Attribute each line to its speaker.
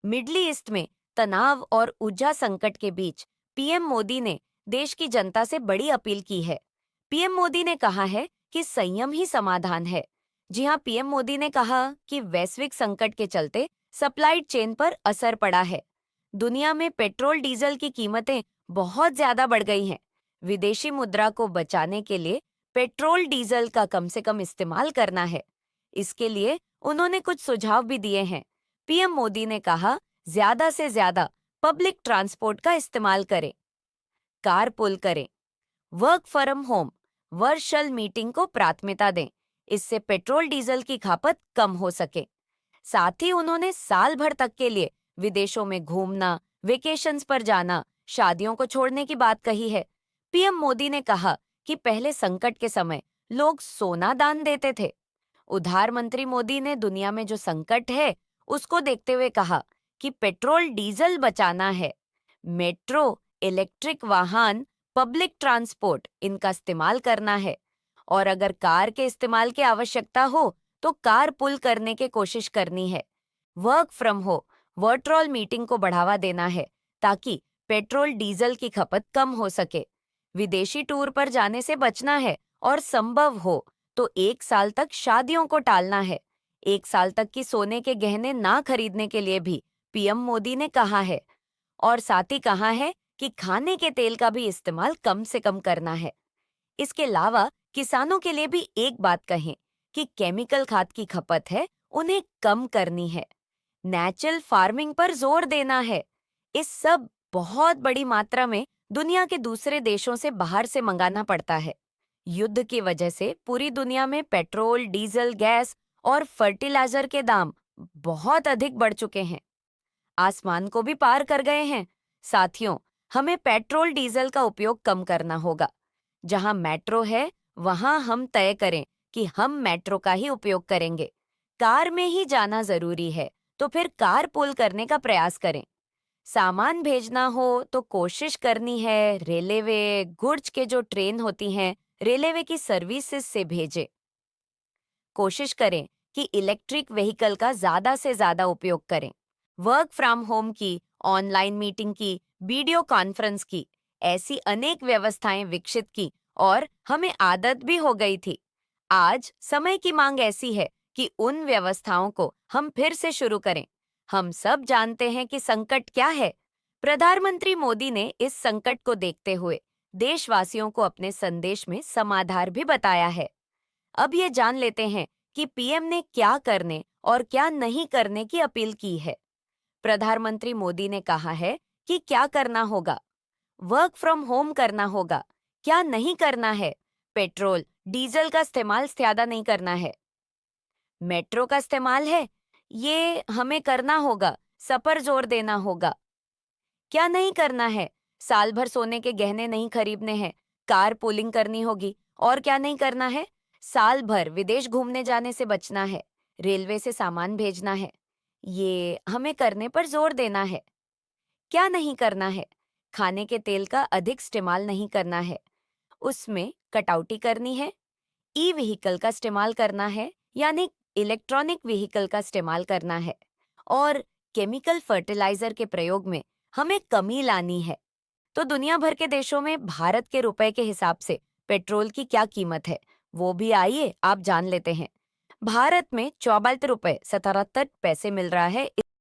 Speaker 1: Middle east में तनाव और ऊर्जा संकट के बीच पीएम मोदी ने देश की जनता से बड़ी अपील की है। पीएम मोदी ने कहा है कि संयम ही समाधान है। जी हां, पीएम मोदी ने कहा कि वैश्विक संकट के चलते सप्लाई चेन पर असर पड़ा है। दुनिया में पेट्रोल डीजल की कीमतें बहुत ज्यादा बढ़ गई हैं। विदेशी मुद्रा को बचाने के लिए पेट्रोल डीजल का कम से कम इस्तेमाल करना है। इसके लिए उन्होंने कुछ सुझाव भी दिए हैं। पीएम मोदी ने कहा, ज्यादा से ज्यादा पब्लिक ट्रांसपोर्ट का इस्तेमाल करें, कार पुल करें, work from home, virtual meeting को प्राथमिकता दें। इससे पेट्रोल डीजल की खपत कम हो सके। साथ ही उन्होंने साल भर तक के लिए विदेशों में घूमना, वेकेशंस पर जाना, शादियों को छोड़ने की बात कही है। पीएम मोदी ने कहा कि पहले संकट के समय लोग सोना दान देते थे। उधार मंत्री मोदी ने दुनिया में जो संकट है उसको देखते हुए कहा कि पेट्रोल डीजल बचाना है। मेट्रो, इलेक्ट्रिक वाहन, पब्लिक ट्रांसपोर्ट, इनका इस्तेमाल करना है। और अगर कार के इस्तेमाल की आवश्यकता हो तो कार पुल करने की कोशिश करनी है। वर्क फ्रॉम हो, वर्चुअल मीटिंग को बढ़ावा देना है ताकि पेट्रोल डीजल की खपत कम हो सके। विदेशी टूर पर जाने से बचना है और संभव हो तो 1 साल तक शादियों को टालना है। 1 साल तक की सोने के गहने ना खरीदने के लिए भी पीएम मोदी ने कहा है। और साथ ही कहा है कि खाने के तेल का भी इस्तेमाल कम से कम करना है। इसके अलावा किसानों के लिए भी एक बात कहें कि केमिकल खाद की खपत है, उन्हें कम करनी है। नेचुरल फार्मिंग पर जोर देना है। इस सब बहुत बड़ी मात्रा में दुनिया के दूसरे देशों से बाहर से मंगाना पड़ता है। युद्ध की वजह से पूरी दुनिया में पेट्रोल, डीजल, गैस और फर्टिलाइजर के दाम बहुत अधिक बढ़ चुके हैं, आसमान को भी पार कर गए हैं। साथियों, हमें पेट्रोल डीजल का उपयोग कम करना होगा। जहां मेट्रो है वहां हम तय करें कि हम मेट्रो का ही उपयोग करेंगे। कार में ही जाना जरूरी है तो फिर कार पुल करने का प्रयास करें। सामान भेजना हो तो कोशिश करनी है रेलवे, गुड्स के जो ट्रेन होती हैं, रेलवे की सर्विसेज से भेजें। कोशिश करें कि इलेक्ट्रिक व्हीकल का ज्यादा से ज्यादा उपयोग करें। वर्क फ्रॉम होम की, ऑनलाइन मीटिंग की, वीडियो कॉन्फ्रेंस की, ऐसी अनेक व्यवस्थाएं विकसित की और हमें आदत भी हो गई थी। आज समय की मांग ऐसी है कि उन व्यवस्थाओं को हम फिर से शुरू करें। हम सब जानते हैं कि संकट क्या है। प्रधानमंत्री मोदी ने इस संकट को देखते हुए देशवासियों को अपने संदेश में समाधान भी बताया है। अब ये जान लेते हैं कि पीएम ने क्या करने और क्या नहीं करने की अपील की है। प्रधानमंत्री मोदी ने कहा है कि क्या करना होगा। वर्क फ्रॉम होम करना होगा। क्या नहीं करना है? पेट्रोल, डीजल का इस्तेमाल ज्यादा नहीं करना है। मेट्रो का इस्तेमाल है, ये हमें करना होगा, सफर जोर देना होगा। क्या नहीं करना है? साल भर सोने के गहने नहीं खरीदने हैं, कार पूलिंग करनी होगी। और क्या नहीं करना है? साल भर विदेश घूमने जाने से बचना है, रेलवे से सामान भेजना है। ये हमें करने पर जोर देना है। क्या नहीं करना है? खाने के तेल का अधिक इस्तेमाल नहीं करना है, उसमें कटौती करनी है। ई व्हीकल का इस्तेमाल करना है, यानी इलेक्ट्रॉनिक व्हीकल का इस्तेमाल करना है। और केमिकल फर्टिलाइजर के प्रयोग में हमें कमी लानी है। तो दुनिया भर के देशों में भारत के रुपए के हिसाब से पेट्रोल की क्या कीमत है, वो भी आइए आप जान लेते हैं। भारत में 54 रुपए 77 पैसे मिल रहा है।